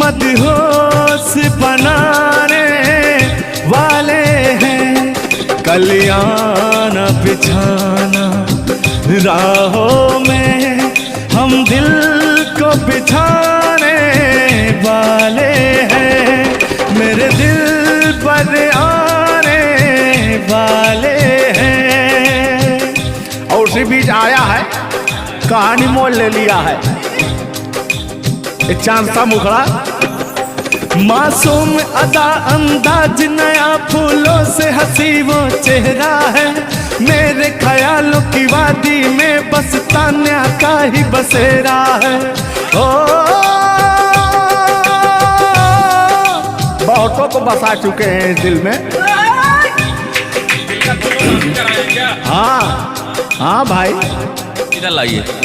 मदहोश बनाने वाले हैं। कलियाना बिछाना राहों में हम दिल को बिछाने वाले हैं। मेरे दिल पर आने वाले हैं। और उसी बीच आया है, कहानी मोड़ ले लिया है एक चांद सा मुखड़ा। मासूम अदा अंदाज नया फूलों से हंसी वो चेहरा है। मेरे ख्यालों की वादी में बस तान्या का ही बसेरा है। ओ बहुतों को बसा चुके हैं इस दिल में। हाँ हाँ भाई, इधर लाइए।